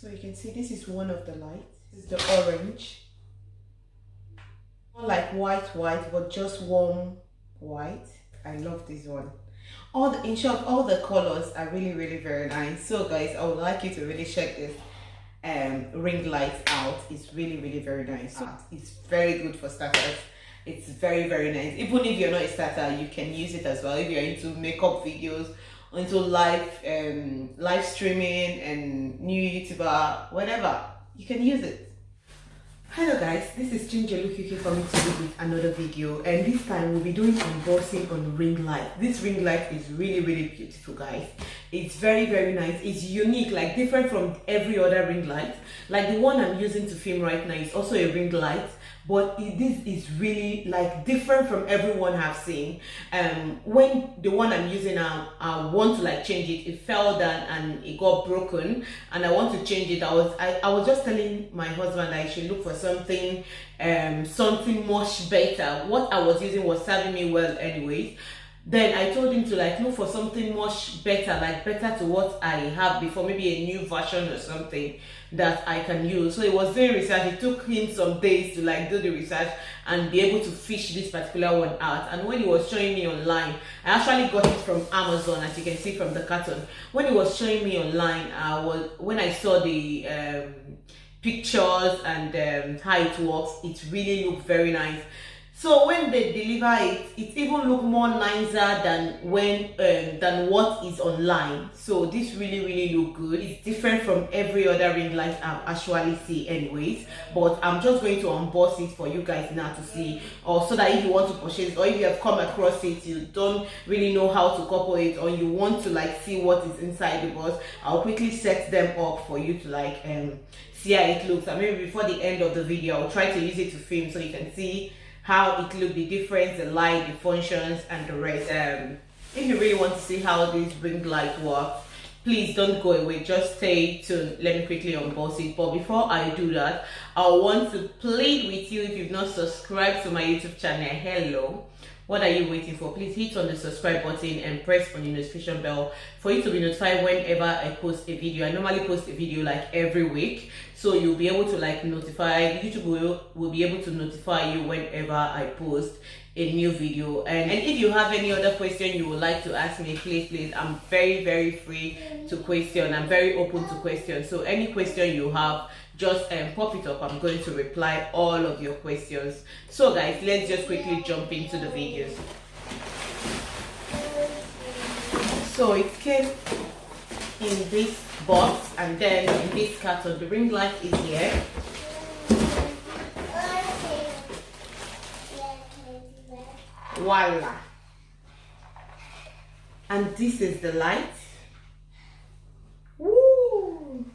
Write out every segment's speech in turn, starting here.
So you can see this is one of the lights. This is the orange. Not like white, but just warm white. I love this one. In short, all the colors are really very nice. So guys, I would like you to really check this ring light out. It's really very nice. It's very good for starters. It's very nice. Even if you're not a starter, you can use it as well. If you're into makeup videos, into live streaming and new YouTuber, whatever, you can use it. Hello guys, this is ChangeYourLookuk coming to you with another video, and this time we'll be doing unboxing on ring light. This ring light is really beautiful, guys. It's very nice. It's unique, like different from every other ring light. Like the one I'm using to film right now is also a ring light, but this is really like different from everyone I've seen. When the one I'm using now, I want to like change it. It fell down and it got broken, and I want to change it. I was just telling my husband that I should look for something much better. What I was using was serving me well anyways. Then I told him to like look for something much better, like better to what I have before, maybe a new version or something that I can use. So he was doing research. It took him some days to like do the research and be able to fish this particular one out. And when he was showing me online, I actually got it from Amazon, as you can see from the carton. When he was showing me online, when I saw the pictures and how it works, it really looked very nice. So when they deliver it, it even look more nicer than what is online. So this really look good. It's different from every other ring light I've actually seen anyways. But I'm just going to unbox it for you guys now to see, or so that if you want to purchase it, or if you have come across it, you don't really know how to couple it, or you want to like see what is inside the box, I'll quickly set them up for you to like see how it looks. And maybe before the end of the video, I'll try to use it to film so you can see how it look, the difference, the light, the functions, and the rest. If you really want to see how this ring light works, please don't go away, just stay tuned. Let me quickly unbox it. But before I do that, I want to plead with you, if you've not subscribed to my YouTube channel, hello, what are you waiting for? Please hit on the subscribe button and press on the notification bell for you to be notified whenever I post a video. I normally post a video like every week, so you'll be able to like notify, YouTube will be able to notify you whenever I post a new video. And if you have any other question you would like to ask me, please, I'm very free to question. I'm very open to questions. So any question you have, just pop it up. I'm going to reply all of your questions. So guys, let's just quickly jump into the videos. So it came in this box, and then in this carton. The ring light is here. Voila. And this is the light. Woo!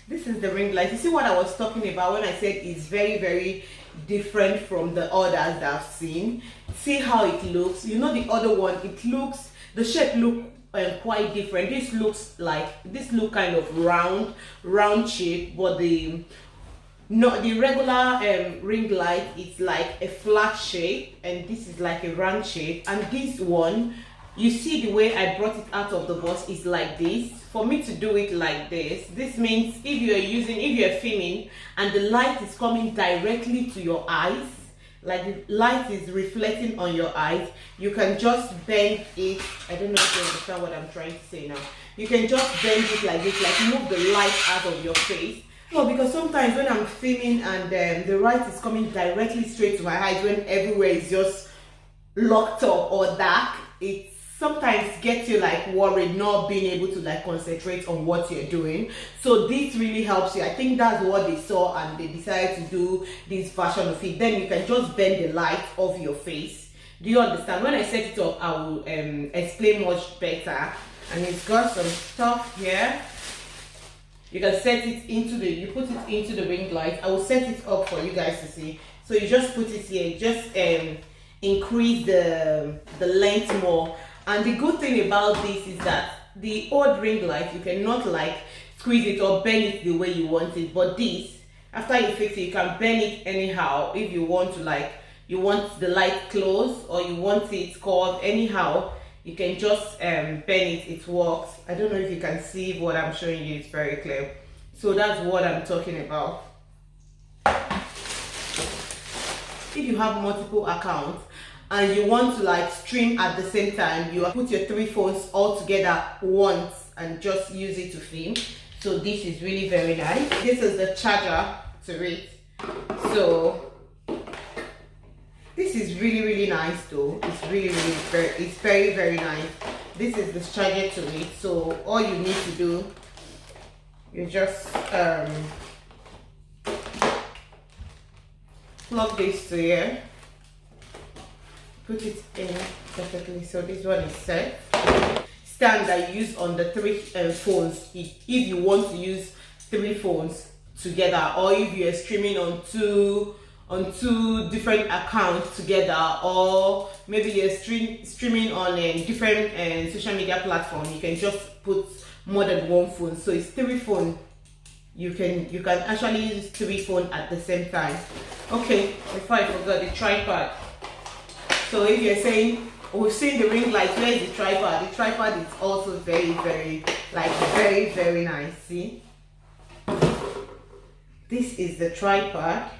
This is the ring light. You see what I was talking about when I said it's very different from the others that I've seen. See how it looks. You know, the other one, the shape look quite different. This look kind of round shape, but the regular ring light is like a flat shape, and this is like a round shape. And this one, you see the way I brought it out of the box is like this. For me to do it like this means if you're filming and the light is coming directly to your eyes, like the light is reflecting on your eyes, you can just bend it. I don't know if you understand what I'm trying to say now. You can just bend it like this, like move the light out of your face. No, because sometimes when I'm filming and the light is coming directly straight to my eyes, when everywhere is just locked up or dark, it sometimes gets you like worried, not being able to like concentrate on what you're doing. So this really helps you. I think that's what they saw, and they decided to do this version of it. Then you can just bend the light off your face. Do you understand? When I set it up, I will explain much better. And it's got some stuff here. You can set it into you put it into the ring light. I will set it up for you guys to see. So you just put it here, just increase the length more. And the good thing about this is that the old ring light, you cannot like squeeze it or bend it the way you want it. But this, after you fix it, you can bend it anyhow. If you want to, like, you want the light close or you want it curved, anyhow, you can just bend it. It works. I don't know if you can see what I'm showing you. It's very clear. So that's what I'm talking about. If you have multiple accounts and you want to like stream at the same time, you put your 3 phones all together once and just use it to film. So this is really very nice. This is the charger to it. So this is really nice though. It's very nice. This is the charger to it. So all you need to do, you just plug this to here, put it in perfectly. So this one is set. Stand that you use on the 3 phones if you want to use 3 phones together, or if you're streaming on two different accounts together, or maybe you're streaming on a different social media platform. You can just put more than 1 phone. So it's 3 phones. You can actually use 3 phones at the same time. Okay, before I forgot, the tripod. So if you're saying, we've seen the ring light, where is the tripod? The tripod is also very nice. See, this is the tripod,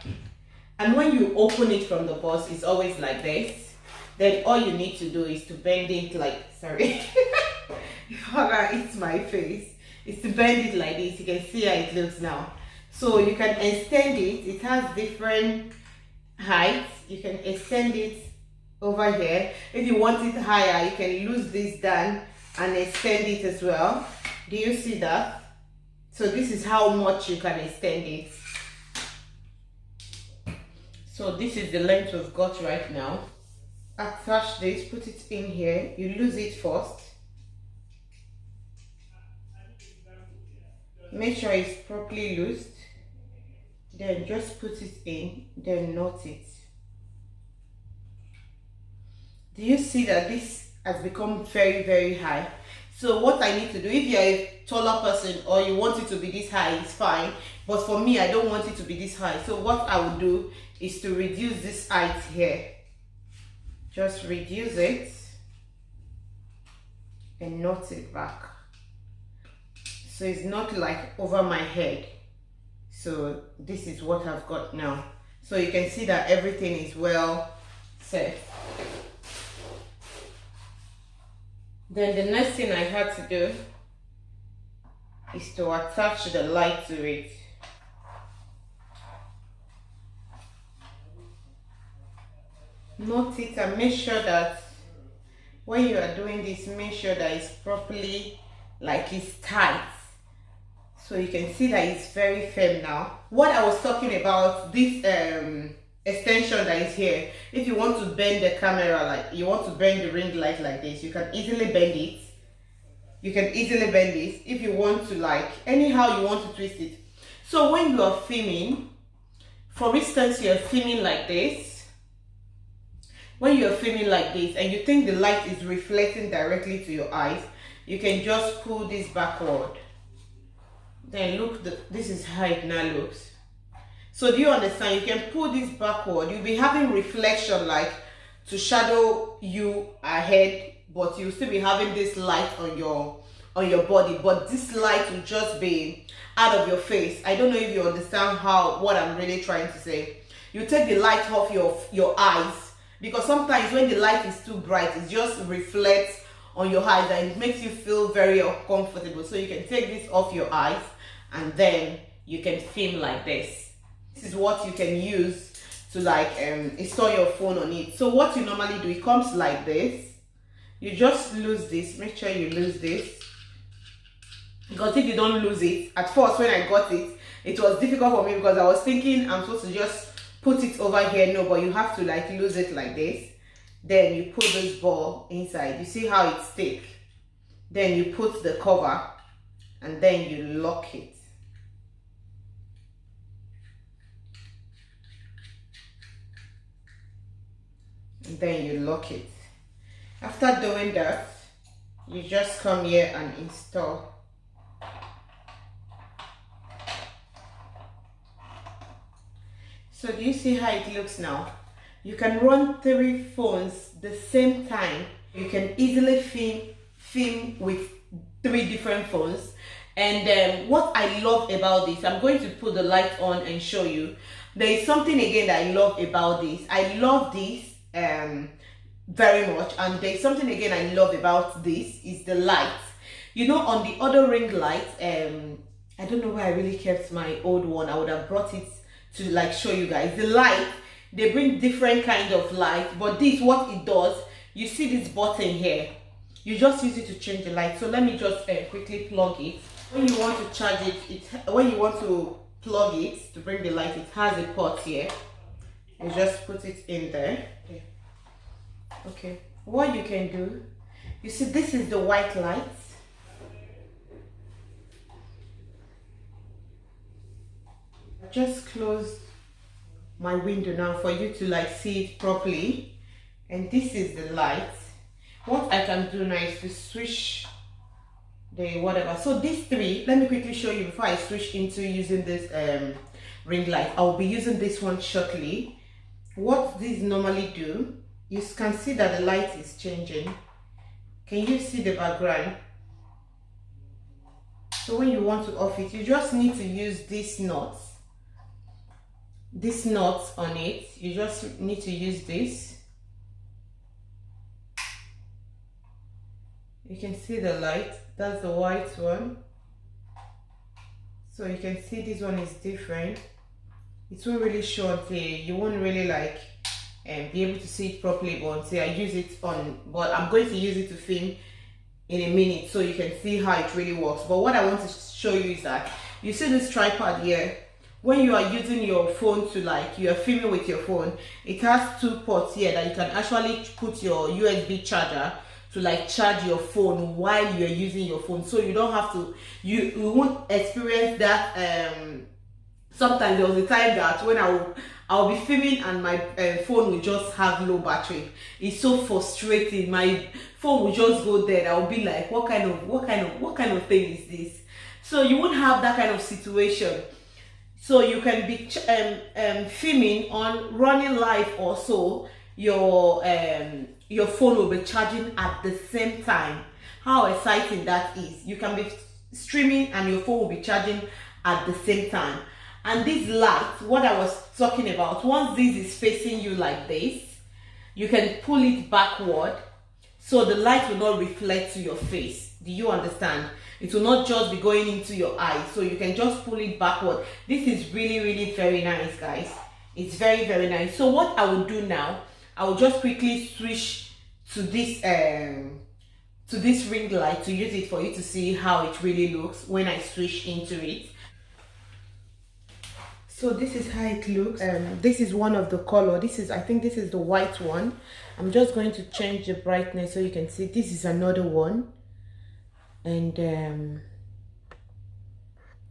and when you open it from the box, it's always like this. Then all you need to do is to bend it like, sorry, it's my face. Is to bend it like this. You can see how it looks now. So you can extend it. It has different heights. You can extend it over here. If you want it higher, you can lose this down and extend it as well. Do you see that? So this is how much you can extend it. So this is the length we've got right now. Attach this, put it in here. You lose it first. Make sure it's properly loosed. Then just put it in, then knot it. Do you see that this has become very high? So what I need to do, if you're a taller person or you want it to be this high, it's fine. But for me, I don't want it to be this high. So what I will do is to reduce this height here. Just reduce it and knot it back. So it's not like over my head. So this is what I've got now. So you can see that everything is well set. Then the next thing I had to do is to attach the light to it. Knot it and make sure that when you are doing this, make sure that it's properly, like it's tight. So you can see that it's very firm now. What I was talking about, this extension that is here, if you want to bend the camera, like you want to bend the ring light like this, you can easily bend it. You can easily bend this if you want to, like anyhow you want to twist it. So when you are filming, for instance, you're filming like this. When you're filming like this and you think the light is reflecting directly to your eyes, you can just pull this backward. Then look, this is how it now looks. So do you understand? You can pull this backward. You'll be having reflection like to shadow you ahead, but you'll still be having this light on your body, but this light will just be out of your face. I don't know if you understand what I'm really trying to say. You take the light off your eyes, because sometimes when the light is too bright, it just reflects on your eyes and it makes you feel very uncomfortable. So you can take this off your eyes and then you can film like this. This is what you can use to like install your phone on it. So what you normally do, it comes like this. You just lose this. Make sure you lose this, because if you don't lose it, at first when I got it, it was difficult for me because I was thinking I'm supposed to just put it over here. No, but you have to like lose it like this. Then you put this ball inside. You see how it sticks. Then you put the cover and then you lock it. And then you lock it. After doing that, you just come here and install. So do you see how it looks now? You can run 3 phones the same time. You can easily film with 3 different phones, And what I love about this, I'm going to put the light on and show you. There is something again that I love about this. I love this very much, and there's something again I love about this is the light. You know, on the other ring light, I don't know where I really kept my old one. I would have brought it to like show you guys. The light, they bring different kind of light, but this, what it does, you see this button here, you just use it to change the light. So let me just quickly plug it. When you want to charge it, when you want to plug it to bring the light, it has a port here. You just put it in there. Okay, what you can do, you see this is the white light. Just close my window now for you to like see it properly, and this is the light. What I can do now is to switch the whatever. So these three, let me quickly show you before I switch into using this ring light. I'll be using this one shortly. What these normally do, you can see that the light is changing. Can you see the background? So when you want to off it, you just need to use this knot on it. You just need to use this. You can see the light, that's the white one. So you can see this one is different. It won't really show until you won't really like be able to see it properly, but until I use it on, but I'm going to use it to film in a minute so you can see how it really works. But what I want to show you is that you see this tripod here. When you are using your phone to like, you are filming with your phone, it has two ports here that you can actually put your USB charger to like charge your phone while you're using your phone, so you don't have to, you won't experience that. Sometimes there was a time that when I'll be filming and my phone will just have low battery. It's so frustrating. My phone will just go dead. I'll be like, what kind of thing is this? So you won't have that kind of situation. So you can be filming on running live, or so your phone will be charging at the same time. How exciting that is. You can be streaming and your phone will be charging at the same time. And this light, what I was talking about, once this is facing you like this, you can pull it backward so the light will not reflect to your face. Do you understand? It will not just be going into your eyes, so you can just pull it backward. This is really very nice, guys. It's very nice. So what I will do now, I will just quickly switch to this ring light to use it for you to see how it really looks when I switch into it. So this is how it looks. This is one of the color. This is, I think this is the white one. I'm just going to change the brightness so you can see. This is another one, and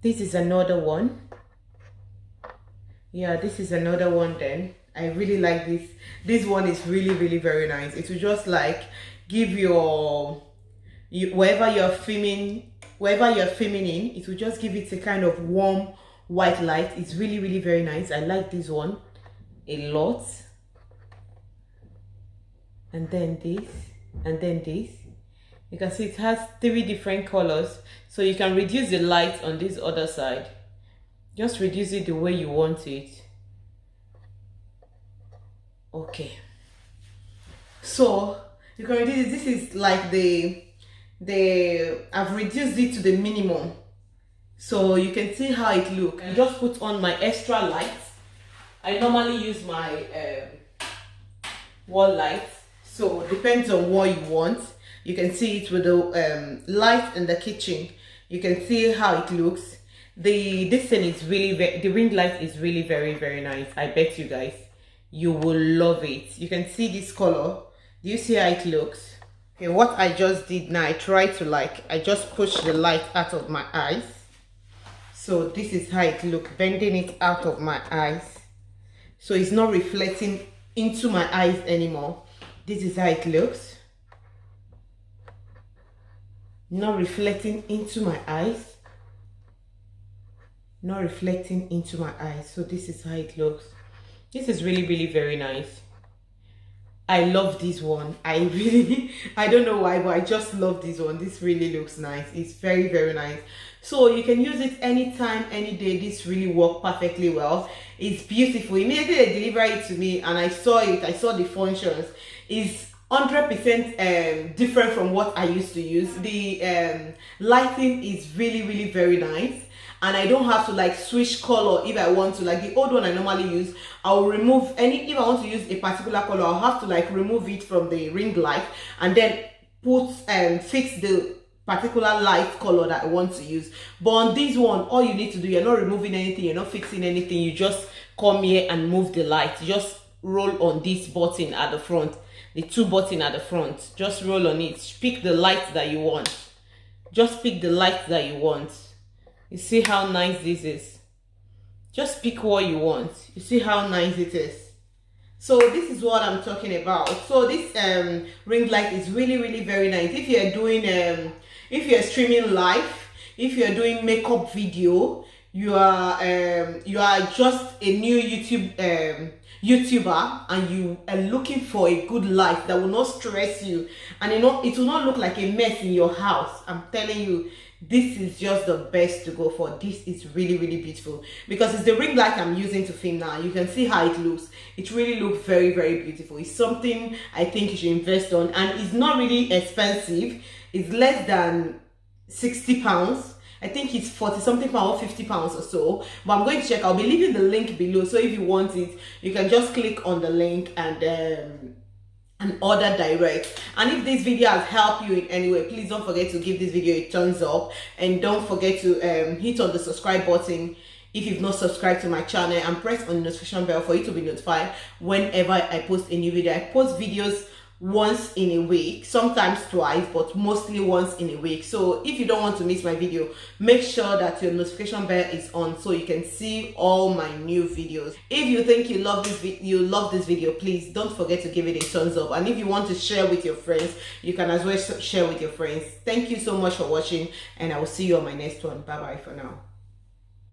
this is another one. Yeah, this is another one. Then I really like this. This one is really very nice. It will just like give wherever you're filming in, it will just give it a kind of warm white light. It's really very nice. I like this one a lot. And then this, and then this. You can see it has 3 different colors, so you can reduce the light on this other side. Just reduce it the way you want it. Okay, so you can reduce it. This is like I've reduced it to the minimum, so you can see how it looks. I just put on my extra lights. I normally use my wall lights, so it depends on what you want. You can see it with the light in the kitchen. You can see how it looks. This thing is really the ring light is really very nice. I bet you guys you will love it. You can see this color. Do you see how it looks? Okay, what I just did now, I just pushed the light out of my eyes. So this is how it looks, bending it out of my eyes. So it's not reflecting into my eyes anymore. This is how it looks. Not reflecting into my eyes. Not reflecting into my eyes. So this is how it looks. This is really very nice. I love this one. I really, I don't know why, but I just love this one. This really looks nice. It's very, very nice. So you can use it anytime, any day. This really worked perfectly well. It's beautiful. Immediately they delivered it to me and I saw it. I saw the functions. It's 100% different from what I used to use. The lighting is really, really very nice. And I don't have to like switch color if I want to. Like the old one I normally use, I'll remove any, if I want to use a particular color, I'll have to like remove it from the ring light and then put fix the particular light color that I want to use. But on this one, all you need to do, you're not removing anything, you're not fixing anything, you just come here and move the light. You just roll on this button at the front, the 2 buttons at the front, just roll on it, pick the light that you want, just pick the light that you want. You see how nice this is? Just pick what you want. You see how nice it is? So this is what I'm talking about. So this ring light is really, really very nice. If you're doing, if you're streaming live, if you're doing makeup video, you are just a new YouTuber and you are looking for a good light that will not stress you, and you know it will not look like a mess in your house. I'm telling you, this is just the best to go for. This is really, really beautiful because it's the ring light I'm using to film now. You can see how it looks. It really looks very, very beautiful. It's something I think you should invest on, and it's not really expensive. It's less than 60 pounds. I think it's 40 something pounds or 50 pounds or so, but I'm going to check. I'll be leaving the link below, so if you want it, you can just click on the link and order direct. And if this video has helped you in any way, please don't forget to give this video a thumbs up, and don't forget to hit on the subscribe button if you've not subscribed to my channel, and press on the notification bell for you to be notified whenever I post a new video. I post videos once in a week, sometimes twice, but mostly once in a week. So if you don't want to miss my video, make sure that your notification bell is on so you can see all my new videos. If you think you love this video, please don't forget to give it a thumbs up, and if you want to share with your friends, you can as well share with your friends. Thank you so much for watching, and I will see you on my next one. Bye bye for now.